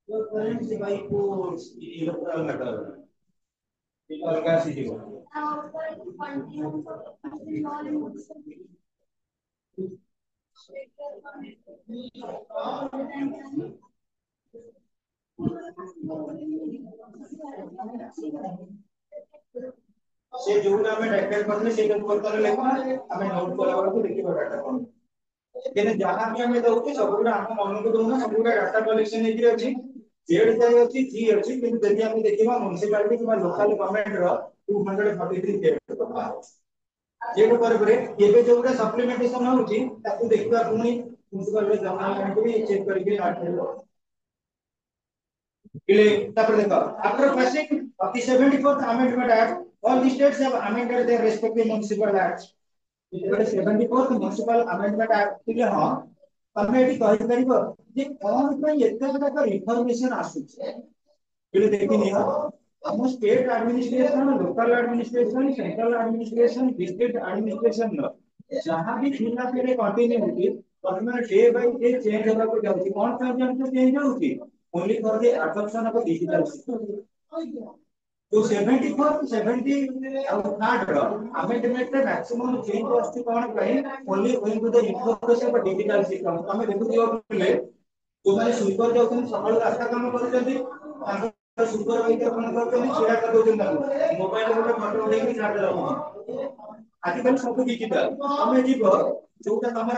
Your current is by force electoral matter. It all gas is equal. से जो भी हमें टैकल करने से जो करता है लेकिन हमें नोट करा वाला को देखिए डाटा कौन लेकिन जहां भी हमें दउके सब गुडा हम मन को दउना सब गुडा डाटा कलेक्शन हेकि अछि जेड जाय अछि जी अछि किंतु यदि हम देखिबा म्युनिसिपैलिटी किबा लोकल गवर्नमेंट रो 243 जेड कथा जेड पर परे केबे जोगुडा सप्लीमेंटेशन होउची ताकू देखिबा पुनी म्युनिसिपल जमा करके चेक करके आठो after passing of the 74th Amendment Act, all the states have amended their respective municipal acts. 74th Municipal Amendment Act के हाँ तमें एटी कहि परिबो जे कोन पे एते बडा इन्फॉर्मेशन आसुछ बिल देखि नियो हम state administration local administration central administration district administration जहां भी थिला पेरे continuity government day by day change होगा को जाउची कोन पे चेंज होउची only for the adoption of digital system तो 74 70 थर्ड अमेंडमेंट रे मैक्सिमम चेंज आछि कोन पई only going to the information of digital system हमें देखु दियो बोले जो माने सुपर जाउछन सकाळ रास्ता काम करछथि तांको सुपरवाइजर कोन करछथि सेटा कर दोछन मोबाइल गोटे फोटो उठेकी छाड़ दउछन आजकल सब डिजिटल हमें जीव जोटा तमर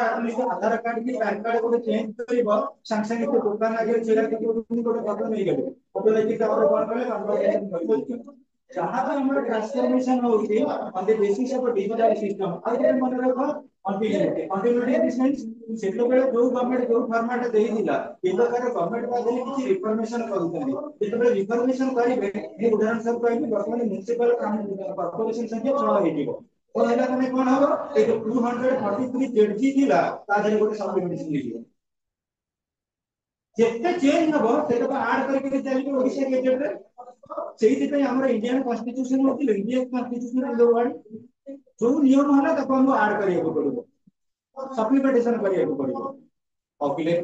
आधार कार्ड की पैन कार्ड गोटे चेंज करिवो संग संग के दुकान आगे छेड़ा के गोटे फोटो नहीं गले फोटो लेके तापर कोन कले कन्वर्सेशन करबो जहां पे हमर ट्रांसफॉर्मेशन होउची on the basis of digital system आ जे मन रखो कंटिन्यूटी इन सेंस सेटलो बेले जो गवर्नमेंट जो फॉर्मेट देई दिला ए प्रकार गवर्नमेंट बा देली किछि रिफॉर्मेशन करूतली जेतबे रिफॉर्मेशन करिवे ए उदाहरण सब कहबी वर्तमान म्युनिसिपल कॉर्पोरेशन संख्या 6 हेजिवो और हैला तने कोन हबो ए 243 जेडजी थिला ता धरे गोटे सप्लीमेंटेशन लिखियो जेते चेंज हबो सेटा तो ऐड करके चली ओडिशा गेजेट रे सेही पे हमर इंडियन कॉन्स्टिट्यूशन होती इंडियन कॉन्स्टिट्यूशन लो वर्ड जो नियम होला ताको हम ऐड करियो पड़िबो सप्लीमेंटेशन करियो पड़िबो ओके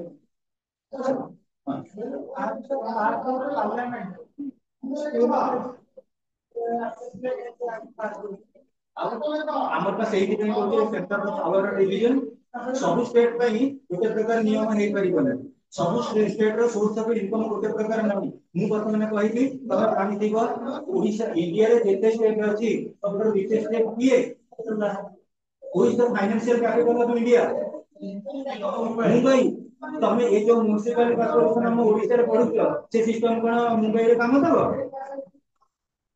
हमर पास एही दिन को सेंटर पावर डिवीजन सब स्टेट पे ही गोटे प्रकार नियम हे परिबने सब स्टेट रो सोर्स ऑफ इनकम गोटे प्रकार नाही मु वर्तमान कहिली तमे पानी दिगो ओडिशा इंडिया रे जेते स्टेट अछि सबरो विशेष स्टेट किए who is the financial capital of India Mumbai तमे ए जो म्युनिसिपल कॉर्पोरेशन हम ओडिशा रे पढुछ से सिस्टम कोन मुंबई रे काम दबो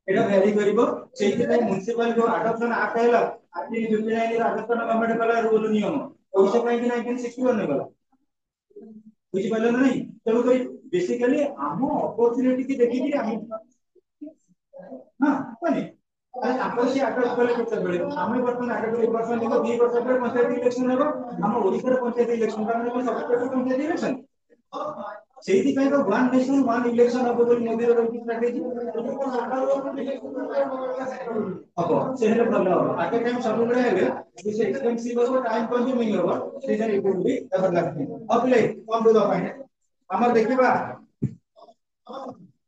एटा भ्यारी करिवो सेहि पे म्युनिसिपल जो अडॉप्शन एक्ट हैला आर्टिकल 59 रे राजस्थान गवर्नमेंट कला रूल नियम ओडिशा ପାଇଁ कि 1961 ने गला बुझि पाले नहीं तेणु करी बेसिकली हम अपॉर्चुनिटी की देखि कि हम हां कोनी अरे आपण से अडॉप्ट कले केते बेले हम वर्तमान अडॉप्ट वर्षन देखो 2 वर्ष पर पंचायत इलेक्शन हेबो हम ओडिशा रे पंचायत इलेक्शन का मतलब सब पंचायत इलेक्शन सेही ପାଇଁ ତ वन नेशन वन इलेक्शन अब बोली मोदी ର स्ट्रेटजी अब से हेले भलो आके टाइम सब बळे हेले से एक्सपेंसिव हो टाइम कंज्यूमिंग हो से जन इट भी एवर लागते अब ले कम दो पॉइंट हमर देखिबा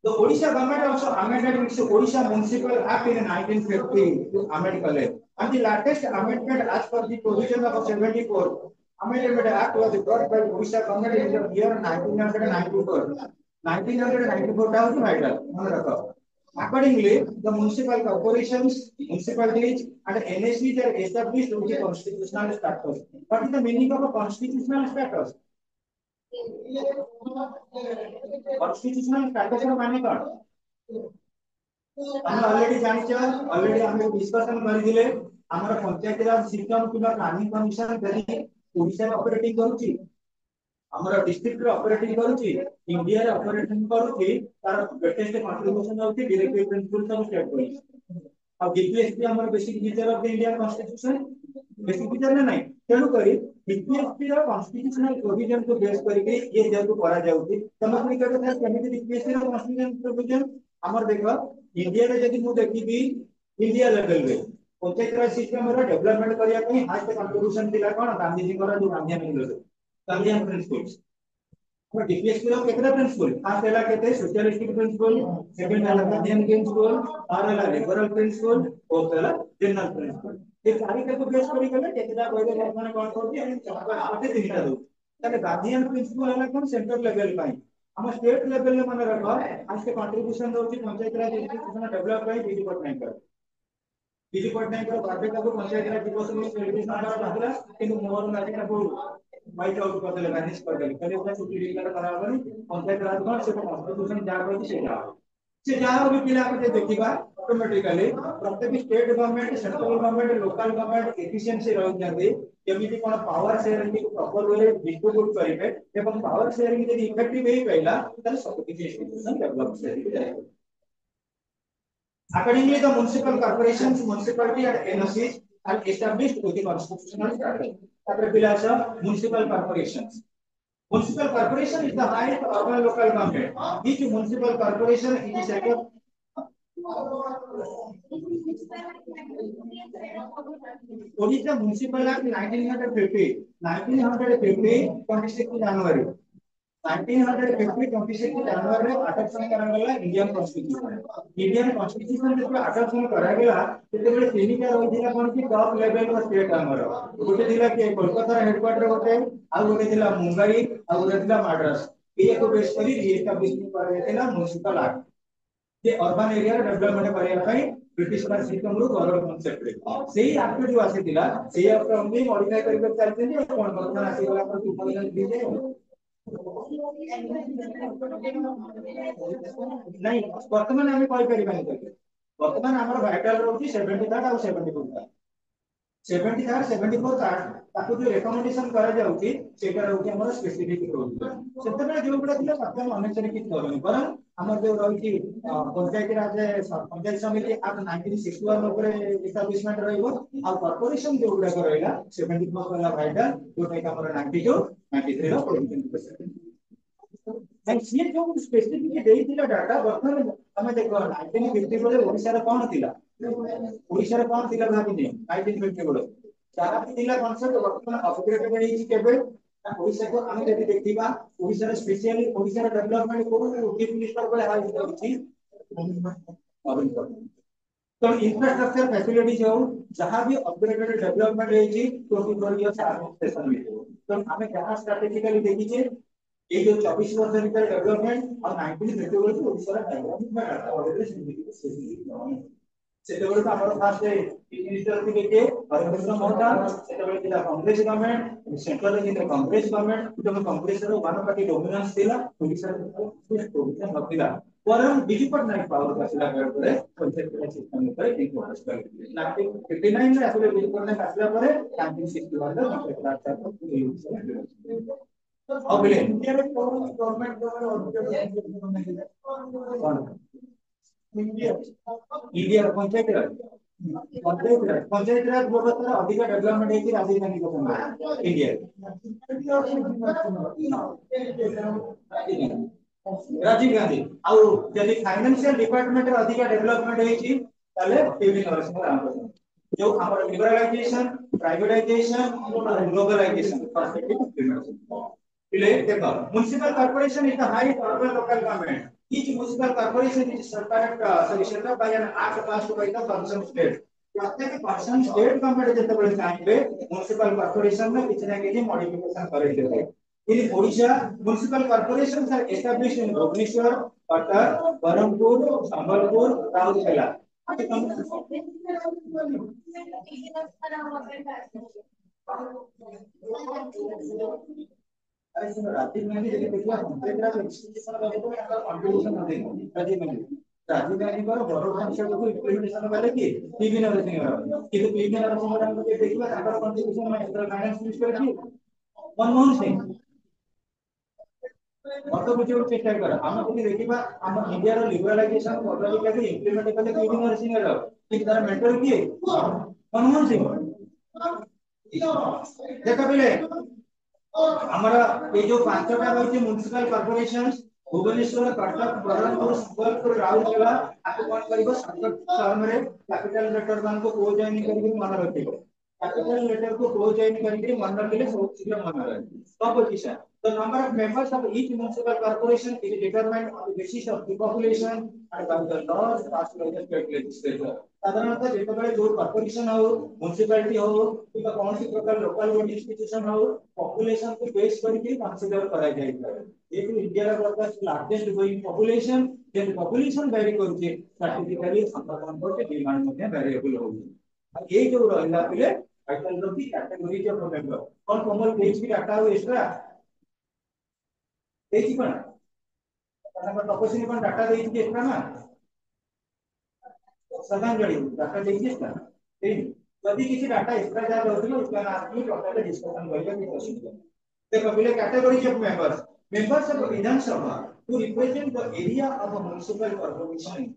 the Odisha government also amended its Odisha Municipal Act in 1950 to amend Kale. And the latest amendment as per the provision of 74 Amendment Act was brought by Odisha government in the year 1994. 1994 था उसमें vital मन रखो. Accordingly, the municipal corporations, municipalities, and NSCs are established with the constitutional status. What is the meaning of a constitutional status? Constitutional status माने कौन हम already जानिछ already हम discussion कर दिले हमर पंचायत राज सिस्टम किबा प्लानिंग कमिशन जदी ओडिसा ऑपरेटिंग करूची हमर डिस्ट्रिक्ट रे ऑपरेटिंग करूची इंडिया रे ऑपरेटिंग करूची तार ग्रेटेस्ट कंट्रीब्यूशन होती directive principles of state policy अब डीपीएसपी हमर basic feature of the Indian constitution basic feature ना नहीं तेणु करी डीपीएसपी रो कॉन्स्टिट्यूशनल प्रोविजन को बेस करके ये जेतु करा जाउती तमकनी कहते हैं केमिति डीपीएसपी रो कॉन्स्टिट्यूशनल प्रोविजन हमर देखो इंडिया रे जदी मु देखिबी इंडिया लेवल रे पंचायत राज सिस्टम रो डेवलपमेंट करिया पई हाईएस्ट कंट्रीब्यूशन दिला कोन गांधी जी को जो गांधी प्रिंसिपल्स तो डीपीएसपी रो केतरा प्रिंसिपल फर्स्ट हैला केते सोशलिस्टिक प्रिंसिपल सेकंड हैला गार्डियन प्रिंसिपल थर्ड हैला लिबरल प्रिंसिपल फोर्थ हैला जनरल प्रिंसिपल ये चारि को बेस करी गले केतरा कहले माने कोन करती हम चक्कर आते तीनटा दो ताले गार्डियन प्रिंसिपल हैला कोन सेंट्रल लेवल पाई हम स्टेट लेवल ले माने रखो आज के कंट्रीब्यूशन दोची पंचायत राज एजुकेशन डेवलप पाई बीडी पटनायक कर बीडी पटनायक रो बर्थडे का पंचायत राज दिवस में सेलिब्रेशन कराला किंतु मोर ना को वाइट आउट कर देले मैनेज कर देले पहले उतना छुट्टी डिक्लेयर करा हबनी पंचायत राज कोन से कॉन्स्टिट्यूशन जा करती से जहाँ भी पिला को देखिबा ऑटोमेटिकली प्रत्येक state government central government local government efficiency रह जाते केमिति कोन पावर शेयरिंग को प्रॉपर वे डिस्ट्रीब्यूट करिवे एवं पावर शेयरिंग यदि इफेक्टिव हे पहिला त सब किछि इंस्टीट्यूशन डेवलप से जाए accordingly the municipal corporations municipality and NOCs are established with the constitutional charter after pillar municipal corporations. Municipal corporation is the highest urban local government. Each municipal corporation is set up. Odisha Municipal Act 1950, 26 January. 1950 26 जनवरी रे adoption करागला Indian constitution जे adoption करागला तेते बेले तीनटा रहिला कोन की top level रो state हमर गोटे दिला के कोलकाता हेडक्वार्टर होते आ गोटे दिला मुंबई आ गोटे दिला मद्रास ये को बेस करी रीएस्टैब्लिशमेंट कराइला म्युनिसिपल एक्ट जे अर्बन एरिया डेवलपमेंट करिया पई ब्रिटिश का सिस्टम रो गवर्नमेंट कॉन्सेप्ट रे सेही एक्ट जो आसीतिला सेही एक्ट हम मॉडिफाई करके चलते जे कोन वर्तमान आसीगला पर 2000 दीजे नहीं वर्तमान आम वर्तमान आम भाइटाल रोची 73 और 74 74 74 ताको जो रिकमेंडेशन करा जाउची सेटा रोची हमर स्पेसिफिक रोची सेतबे जो गुडा थिला सत्यम अनुसार कि करनी पर हमर जो रोची पंचायत राज पंचायत समिति एक्ट 1961 ऊपर एस्टैब्लिशमेंट रहइबो आ कॉर्पोरेशन जो गुडा करइला 74 वाला भाइटाल जोटा हमर 92 93 रो प्रोविजन एंड सी जो स्पेसिफिक देइतिला डाटा वर्तमान हम देखो 1950 बोले ओडिसा रे कोन थिला ओडिसा रे कोन थिला भाबिने 1950 बोले सारा थिला कॉन्सेप्ट वर्तमान अपग्रेड हेई केबे ओडिसा को हम जदि देखिबा ओडिसा रे स्पेशली ओडिसा रे डेवलपमेंट को चीफ मिनिस्टर बोले हाई होची तो इंफ्रास्ट्रक्चर फैसिलिटीज हो जहां भी अपग्रेडेड डेवलपमेंट हेई 24 इयर्स एडमिनिस्ट्रेशन में तो हमें जहां स्ट्रेटेजिकली देखिए ये जो 24 वर्ष भीतर डेवलपमेंट और 1950 वर्ष ओडिसा डेवलपमेंट में डाटा ऑलरेडी सिग्निफिकेंट सेतेबेले तो हमर फास्ट मिनिस्टर थी के हरिकृष्ण मोहता सेतेबेले थिला कांग्रेस गवर्नमेंट सेंट्रल रे थिला कांग्रेस गवर्नमेंट जो कांग्रेस रो वन पार्टी डोमिनेंस थिला ओडिसा रे प्रोविजन नथिला परम बीजेपी पटनायक पावर आसिला करे पंचायत राज सिस्टम ऊपर एक फोकस करले 1959 रे आसिले बीजेपी पटनायक आसिला परे 1961 रे पंचायत राज चार्टर अब ले गवर्नमेंट इंडिया पंचायत राज व्यवस्था अधिक डेवलपमेंट है कि राजधानी को इंडिया राजीव गांधी आउ यदि फाइनेंशियल डिपार्टमेंट अधिक डेवलपमेंट है कि ताले पीवी नरसिंह राव जो हमर लिबरलाइजेशन प्राइवेटाइजेशन और ग्लोबलाइजेशन पर्सपेक्टिव इंप्लीमेंटेशन देखो municipal corporation is the highest urban local government each municipal corporation is set up by an act passed by the concerned state प्रत्येक person state government जते बळे चाहेबे municipal corporation में किछ ना किछ modification करे देबे in Odisha municipal corporations are established in Bhubaneswar Cuttack Berhampur Sambalpur Rourkela अरे सुनो राजीव गांधी जब देखिए पंचायत राज इंस्टीट्यूशन में तो आपका कंट्रीब्यूशन नहीं राजीव गांधी पर बड़ो कॉन्सेप्ट को इंप्लीमेंटेशन वाले की पीवी नरसिंह राव किंतु पीवी नरसिंह राव को देखिए आपका कंट्रीब्यूशन में सेंट्रल फाइनेंस मिनिस्टर की मनमोहन सिंह मत बुझे चेष्टा कर हम को देखिबा हम इंडिया रो लिबरलाइजेशन पॉलिसी के इंप्लीमेंट करले पीवी नरसिंह राव कि तार मेंटर की मनमोहन सिंह देखा पहले हमारा ये जो पांचटा रही म्युनिसिपल कॉर्पोरेशन भुवनेश्वर कटक बरहमपुर संबलपुर राउरकेला आपको कौन करिबो संकट शहर में कैपिटल लेटर मान को को जॉइन करके मन रखिबो कैपिटल लेटर को क्लोज एंड करके मन रखिले सब शीघ्र मन रहे composition the number of members of each municipal corporation is determined on the basis of the population and by the laws passed by the state legislature साधारणतः जेतेबेले जो कॉर्पोरेशन हो म्युनिसिपैलिटी हो किबा कौन सी प्रकार लोकल बॉडी इंस्टीट्यूशन हो population को base करके कंसीडर करा जाय ये इंडिया रा largest growing population then population vary करूचे स्ट्रैटेजिकली संपर्क के डिमांड मध्ये वेरिएबल होउची ये जो रहला पिले आइटम रो की कैटेगरी ऑफ मेंबर और कोमल पेज की डाटा हो एक्स्ट्रा देछि पण आपण टॉपोसिन पण डाटा देछि एक्स्ट्रा ना श्रद्धांजलि डाटा देछि ना ठीक यदि किसी डाटा एक्स्ट्रा जा रहथिलो उसका आदमी टोटल डिस्कशन करिया कि possible देखो पहले category of members members of Vidhan Sabha who represent the area of a municipal corporation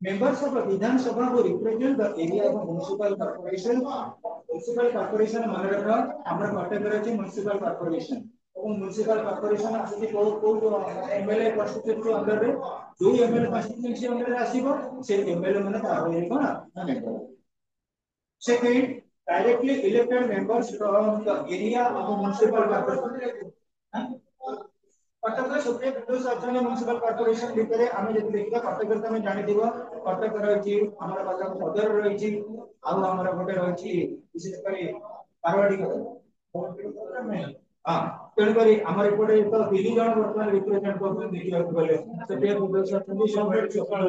members of a Vidhan Sabha who represent the area of a municipal corporation मन रखा हमरा कैटेगरी अछि municipal corporation और municipal corporation आसी को MLA constituency under रे जो MLA constituency under रे आसीबो से एमएलए माने ताबे कोन member second directly elected members from the area of a municipal corporation Cuttack supreme Windows option municipal corporation भितरे आमे जति देखिबा कटक रे तमे जानि दिबो कटक रहछि हमरा पाखा सदर रहछि आ हमरा गोटे रहछि विशेष करी पारवाडी हां तेन करी हमर एपटे तो दिल्ली जन वर्तमान रिप्रेजेंट करथि देखिबा बोले सुप्रीम विंडोज ऑप्शन सब रेट सकाळ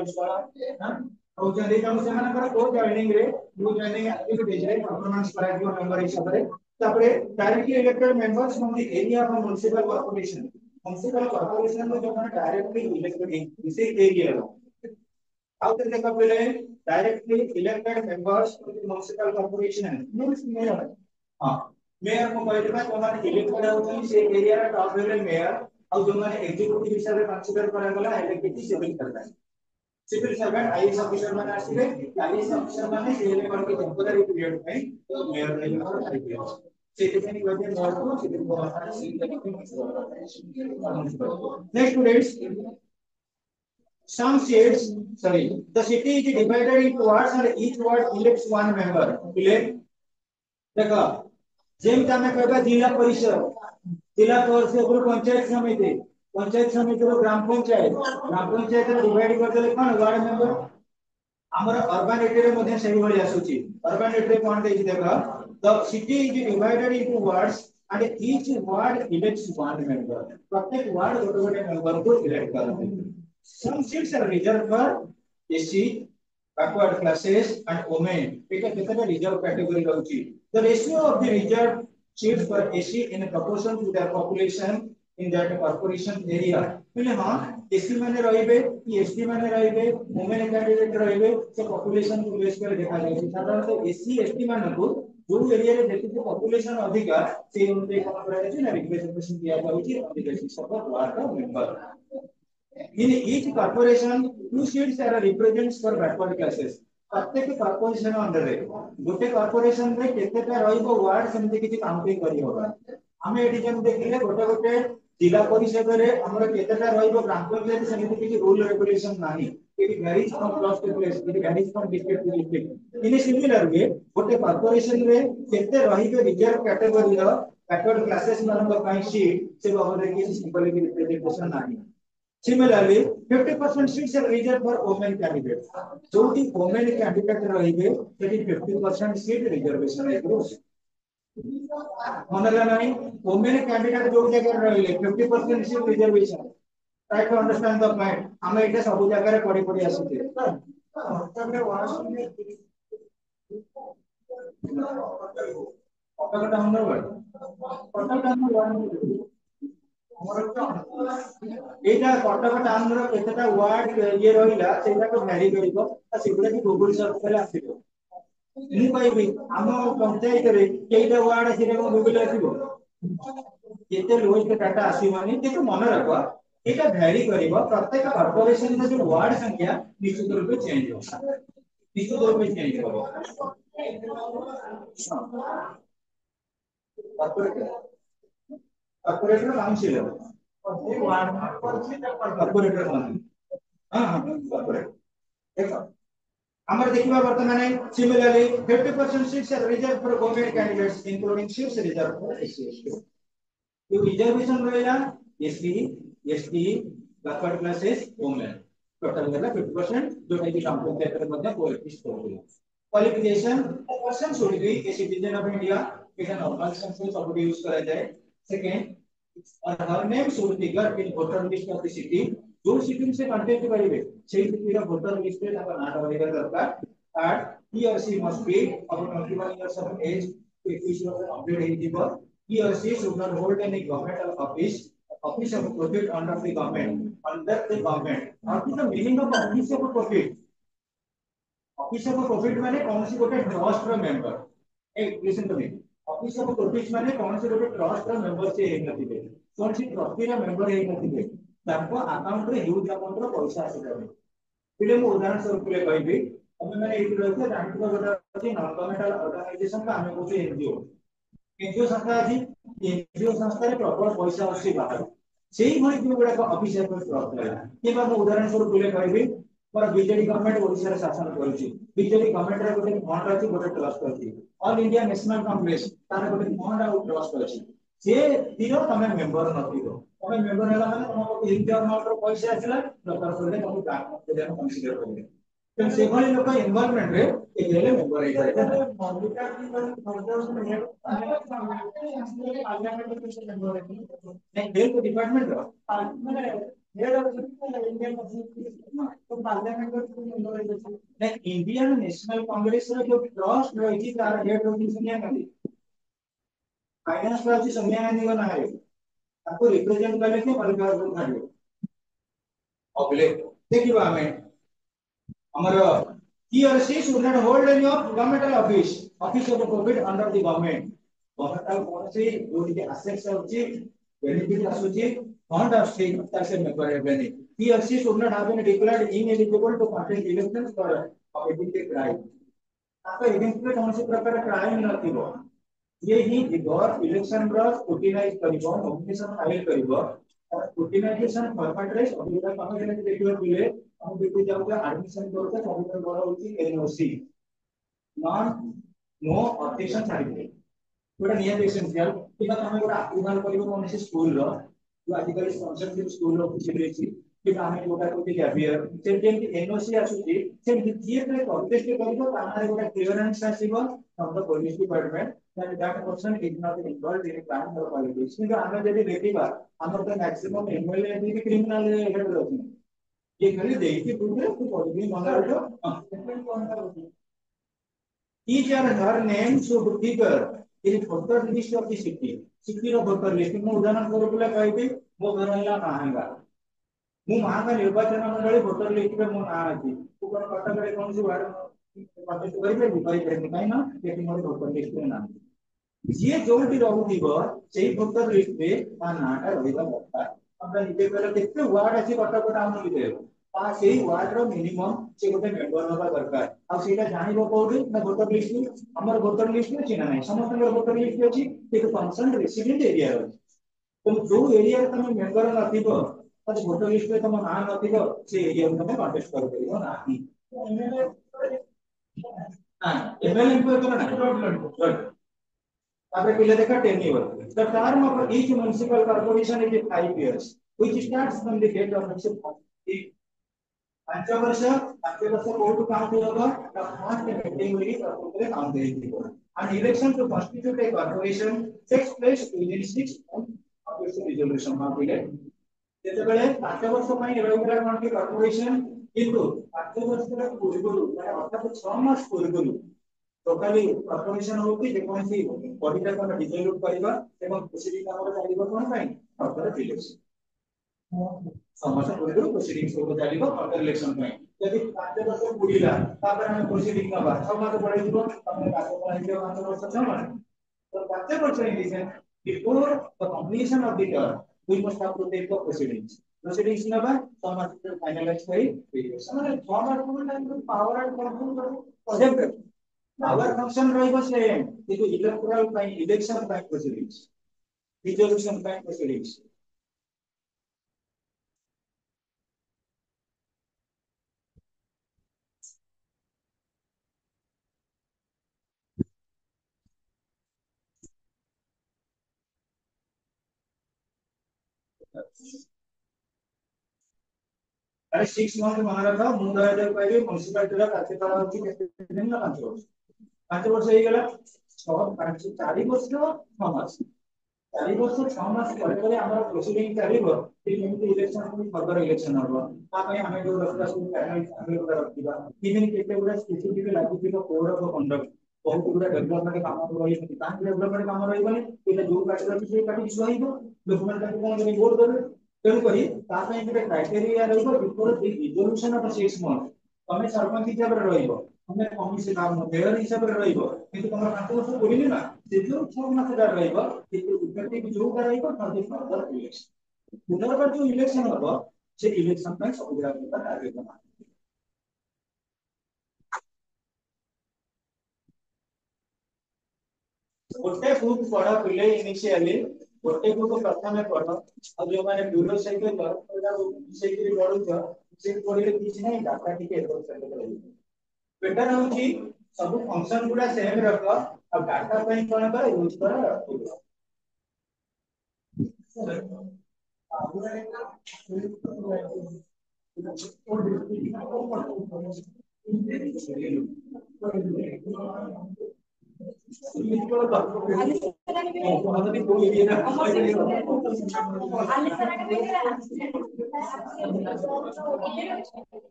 हां और जदि हम से मानकर को जॉइनिंग रे न्यू जॉइनिंग एक्टिविटीज रे परफॉर्मेंस कराइबो मेंबर हिसाब रे तापरे directly elected members from the area of municipal corporation municipal corporation में जो है डायरेक्टली इलेक्टेड इसी एरिया में how can they compare directly elected members of the municipal corporation means mayor हां मेयर को कहले बा जो माने इलेक्टेड होची से एरिया रा टॉप लेवल मेयर और जो माने एग्जीक्यूटिव हिसाब से कंसीडर करा गला इलेक्टेड सिविल करता है सिविल सर्वेंट आईएएस ऑफिसर माने आसीबे आईएएस ऑफिसर माने से लेवल के टेंपरेरी पीरियड में तो मेयर लेवल पर IPS citizen within Morocco, next students, some states, sorry, the city is divided into wards and each ward elects one member. Clear? देखो, GeM तमे कहबा जिला परिषद को पंचायत समिति रो ग्राम पंचायत रो डिवाइड कर देले कोन वार्ड मेंबर हमर अर्बन एरिया रे मध्ये सही भली आसुची अर्बन एरिया कोन देछि देखो the city is divided into wards and each ward elects one member प्रत्येक वार्ड गोटे मेंबर को इलेक्ट करते हैं some seats are reserved for SC backward classes and women एटा केतरा रिजर्व कैटेगरी रहउची the ratio of the reserved seats for SC in proportion to their population in that corporation area पहले हां SC माने रहिबे कि ST माने रहिबे वुमेन कैंडिडेट रहिबे से पॉपुलेशन को बेस कर देखा जाय साधारणतः SC ST माने को जो एरिया रे जेति पॉपुलेशन अधिका से उनके कोन करा छै ना रिप्रेजेंटेशन दिया जाउची अधिक शिक्षक ward member in each corporation two seats are represents for backward classes प्रत्येक कॉर्पोरेशन अंडर रे गोटे कॉर्पोरेशन रे केतेटा रहिबो वार्ड समिति किछि काउंटिंग करि होबा हमें एटी जन देखिले गोटे गोटे जिला परिषद रे हमर केतेटा रहिबो ग्राम पंचायत समिति किछि रूल रेगुलेशन नाही it varies from class to class it varies from district to district in a similar way गोटे कॉर्पोरेशन रे केते रहिबे रिजर्व कैटेगरी रो बैकवर्ड क्लासेस मान पई सीट से बाबरे कि सिंपली रिप्रेजेंटेशन नाही similarly 50% seats are reserved for women candidates जो कि women candidate रहिबे सेठी 50% सीट रिजर्वेशन है मनला नहीं women candidate जो जगह रहिले 50% seat reservation try to understand the point हमें एटा सब जगह रे पड़ी आसीते तबरे वास्तव में कटकटा हमर एटा कटकटा हमर केतेटा वार्ड ये रहिला सेटा को भ्यारी करिवो आ सेगुला की गूगल सर्च करे आसीबो मु कहबी हम पंचायत रे केइटा वार्ड अछि रे गूगल आसीबो केते लोएस्ट डाटा आसीबानी केते मन रखवा एटा भ्यारी करिवो प्रत्येक कॉर्पोरेशन में जो वार्ड संख्या निश्चित रूप से चेंज होगा निश्चित रूप से चेंज होगा कॉर्पोरेटर काउंसिल और वार्ड कॉर्पोरेटर हां हां कॉर्पोरेटर देखो आमर देखिबा वर्तमान similarly 50% seats are reserve for government candidates including seats reserve for SC ST जो रिजर्वेशन रहेला SC ST backward classes women total होला 50% जो कि कंप्लीट पेपर मध्ये कोएफिशिएंट होईल qualification person should be a citizen of India is an normal sense सब use करा जाए सेकंड और हर name should figure in voter list of the city जो सिटी से कंटेक्ट करिवे सेही सिटी रा वोटर लिस्ट रे ताका नाम रहइबा दरकार third he or she must be about 21 years of age to issue of update eligible he or she should not hold any governmental office office of profit under the government what is the meaning of office of profit office of profit माने कौन सी गोटे trust रो member ए listen to me office of profit माने कौन सी गोटे ट्रस्ट रो मेंबर से हे नथिबे कौन सी ट्रस्टी रो मेंबर हे नथिबे ताको अकाउंट रे ह्यूज अमाउंट रो पैसा आसी जाबे पिले मु उदाहरण स्वरूप ले कहबी हमें मैंने एथि रहते जानतो गोटे अछि नॉन गवर्नमेंटल ऑर्गेनाइजेशन का हमें कहू एनजीओ एनजीओ संस्था अछि एनजीओ संस्था रे प्रॉपर पैसा आसी बाहर सेही भଳି जो गुडा ऑफिस ऑफ ट्रस्ट है किबा मु उदाहरण स्वरूप ले कहबी पर बीजेडी गवर्नमेंट ओडिसा रे शासन करूची बीजेडी गवर्नमेंट रे गोटे फंड अछि गोटे ट्रस्ट अछि ऑल इंडिया नेशनल कांग्रेस तार गोटे फंड आ ट्रस्ट अछि से दिनो तमे मेंबर नथिबो तमे मेंबर होला माने तमको इंडिया अमाउंट रो पैसा आसिला दरकार पड़ले तमको बैंक में कंसीडर करबे तो से भली लोक इन्वॉल्वमेंट रे एले मेंबर हे जाय मॉनिटर की नहीं हेल्थ डिपार्टमेंट रो माने हेड ऑफ इंडियन तो पार्लियामेंट को मेंबर है नहीं इंडियन नेशनल कांग्रेस रो जो ट्रस्ट रही तार हेड होती सोनिया गांधी फाइनेंस वाली सोनिया गांधी को ना है आपको रिप्रेजेंट करने के मल्लिकार्जुन को खाड़ियो अगले देखिबा हमें हमारा he or she should not hold any of governmental office of profit under the government governmental policy जो के assets होची benefit आसुची fund आसुची तार से member हेबेनी he or she should not have been declared ineligible to contest elections for committing a crime ताको against में कौन से प्रकार क्राइम नथिबो ये ही गवर इलेक्शन रो स्क्रूटिनाइज करिवो नॉमिनेशन फाइल करिवो और स्क्रूटिनाइजेशन फॉर्मेट रे सबटा पाखरे देखिबो बिले हम देखि जाऊ एडमिशन करते सबटा बड़ होची NOC non no objection certificate गोटा नियम एसेंशियल कि तमे गोटा अप्रूवल करिवो कोन से स्कूल रो जो आजिकल स्पॉन्सरशिप स्कूल रो कुछ रेची कि आमे गोटा कोटी कैबियर से जेंति एनओसी आसुची से जे पे कॉन्टेस्ट करिवो ताहारे गोटा क्लियरेंस आसीबो from the police department that person is not involved in a crime or politics কিন্তু আমরা যদি দেখিবা আমরা তো ম্যাক্সিমাম এমএলএ যদি ক্রিমিনাল হেড রয়েছে ये खाली देखिए पूरे तो पॉलिटिक्स बंदा बैठो स्टेटमेंट कौन सा होती each and her name should figure in voter list of the city row voter list में उदाहरण करो बोले कहबी मो घर होला महांगा मु महांगा निर्वाचन मंडली voter list में मो ना अछि तू कोन कटक रे कोन सी वार्ड कॉन्टेस्ट करिबे करिबे काई ना कि मोर voter list में नाम जे जोटी रहउथिबो सेही voter list में ता नाटा रहिबा दरकार हमरा निजे कहले केते वार्ड अछि कटक टाउन लिखे आ सेही वार्ड रो मिनिमम से गोटे मेंबर होबा दरकार आ सेटा जानिबो कोडी ना voter list में हमर voter list में चिना नै समस्त voter list अछि एक कंसर्न रेसिडेंट एरिया रो तो जो एरिया रे तमे मेंबर नथिबो त voter list में तम नाम नथिबो से एरिया में तमे कंटेस्ट कर परिबो नाही हां एमएलए को तो ना After Piladeka tenure, the term of each municipal corporation is 5 years, which starts from the date of election of the Panchavarsa go to count over the first category of the count. An election to constitute a corporation takes place within 6 months of its resolution completed. ଯେତେବେଳେ 5 ବର୍ଷ ପାଇଁ ରହିଗଲା କଣ କି corporation କିନ୍ତୁ 5 ବର୍ଷର ପୂର୍ବରୁ ମାନେ ଅର୍ଥାତ 6 ମାସ ପୂର୍ବରୁ टोटली कॉर्पोरेशन हो कि जेकोसी बॉडीटा कोन डिसोल्यूट करबा एवं प्रोसीडिंग हमर चालिबो कोन पई फर्दर इलेक्शन समस्त पूर्व प्रोसीडिंग सब चालिबो फर्दर इलेक्शन पई यदि 5 वर्ष पुरीला तापर हम प्रोसीडिंग का 6 मास पड़ैबो तमे कासे पड़ाइबो 5 वर्ष 6 मास तो 5 वर्ष election before the completion of the term we must have to take the proceedings नबा समस्त फाइनलाइज करी इलेक्शन माने 6 मास पूरा power and control project Our function ରହିବ same କିନ୍ତୁ इलेक्टोरल ପାଇଁ इलेक्शन ପାଇଁ प्रोसीडिंग्स रिजोल्यूशन ପାଇଁ प्रोसीडिंग्स अरे 6 मंथ मन रख मुझे कहबी म्यूनिसिपालिटी कार्यकाल होची केते दिन ना 5 वर्ष 5 वर्ष हो गला 4 वर्ष 6 मास 4 वर्ष 6 मास पर हमर प्रोसीडिंग चलिबो केମିତି इलेक्शन को फर्दर इलेक्शन हबो तापय हमें जो रखता सब पैनल हमें उधर रखिबा किमिन केते गुडा स्पेसिफिक लागिथिबो कोड ऑफ कंडक्ट बहुत गुडा डेवलपमेंट काम रही ताकि डेवलपमेंट काम रही बनी एटा जो काटला से काटी सुइबो डॉक्यूमेंट का कोन करे बोर्ड करे तेणु करी तापय गुडा क्राइटेरिया रहइबो before the resolution of 6 month तमे सरपंच हिसाब रे रहिबो तमे कमिशन काम मेयर हिसाब रे रहिबो किंतु तमे 5 वर्ष बोलिनी ना से जो 6 मास का रहिबो किंतु इफेक्टिव जो का रहिबो ताकि फर्दर इलेक्शन पुनर्बार जो इलेक्शन हबो से इलेक्शन में सब ग्राम का टारगेट बना गोटे ग्रुप पढ़ा पिले इनिशियली गोटे ग्रुप प्रथम पढ़ और जो माने ब्यूरो साइकिल साइकिल पढ़ुछ से पढ़ले किछ नहीं डाटा टिके बेटर होची सब फंक्शन गुडा सेम रख और डाटा पे कोन कर यूज कर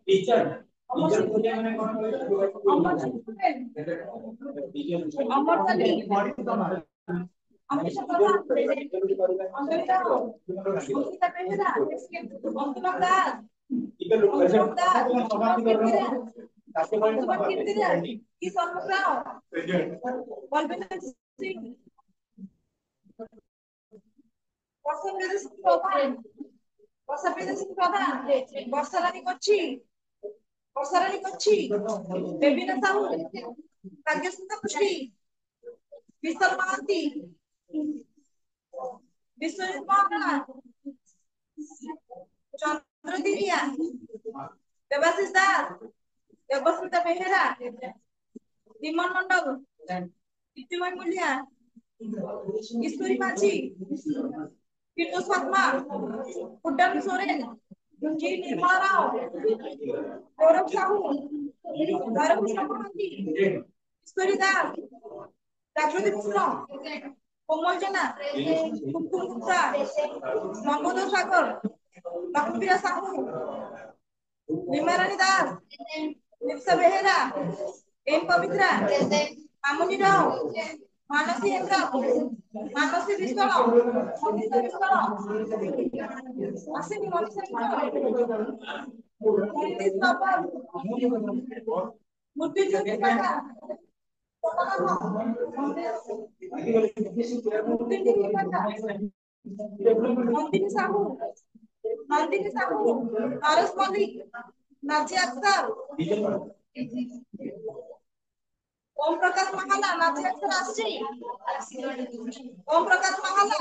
टीचर टीचर को माने ବର୍ଷାରାଣୀ କଛି ବେବିନା ସାହୁ ଭାଗ୍ୟସ୍ମିତା ପୁଷ୍ଟି ବିଶଲ ମହାନ୍ତି ବିଶ୍ୱଜିତ ମହାରଣା ଚନ୍ଦ୍ରଦିରିଆ ଦେବାଶିଷ ଦାସ ଦେବସ୍ମିତା ବେହେରା ବିମନ ମଣ୍ଡଲ ଇତିମୟ ମୂଲିଆ ईश्वरी माझी किटोस पद्मा उड्डन सोरेन जी निर्मला राव गौरव साहू हरकृष्ण महांती ईश्वरी दास जागृति मिश्र कोमल जेना कुमकुम गुप्ता मंगोदर सागर लक्ष्मीप्रिया साहू निमारानी दास लिप्सा बेहेरा एम पवित्रा मामुनी राव मानसी हेम्ब्रा मानसी विश्वाल मनीषा विश्वाल आसिनी मनीषा विश्वाल मनीष नवाब मृत्युंजय काका नंदिनी साहू नरेश मलिक नाजिया अख्तर ओम प्रकाश महाला नाजिया अख्तर आसी ओम प्रकाश महाला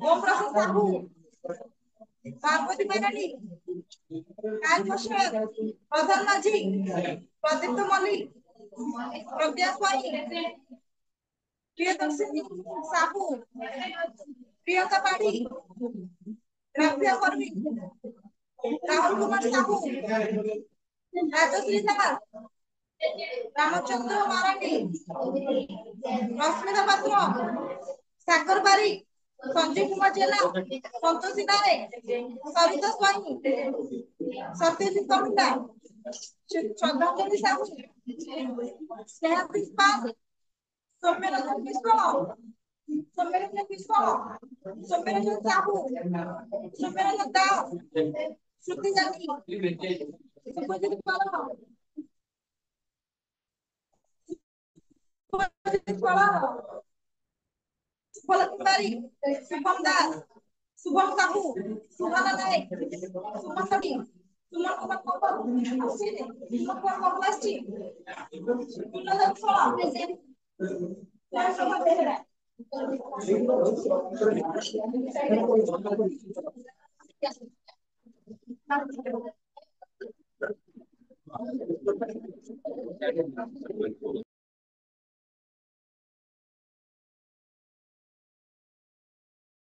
ओम प्रसाद साहू पार्वती मैनाडी काल प्रसाद प्रधान माझी प्रदीप्त मल्लिक प्रज्ञा स्वाई प्रियदर्शिनी साहू प्रियंका पाढ़ी राफिया परवीन राहुल कुमार साहू राजश्री दास रामचंद्र मारांडी रश्मिता पात्र सागर बारी संजय कुमार जेला संतोषी नायक सरिता स्वाई सत्यजीत मुंडा श्रद्धांजलि साहू स्नेहा पुष्पाल सौम्यरंजन सौम्यरंजन साहू सौम्यरंजन दास श्रुति जानी सुभजित पाल सुफल कुमारी शुभम दास शुभम साहू सुहाना नायक सुमन सटी सुमन कुमार कौर आसिने सुमन कुमार कौलास्टी कुलदन सोला प्रेजेंट जयप्रभा बेहेरा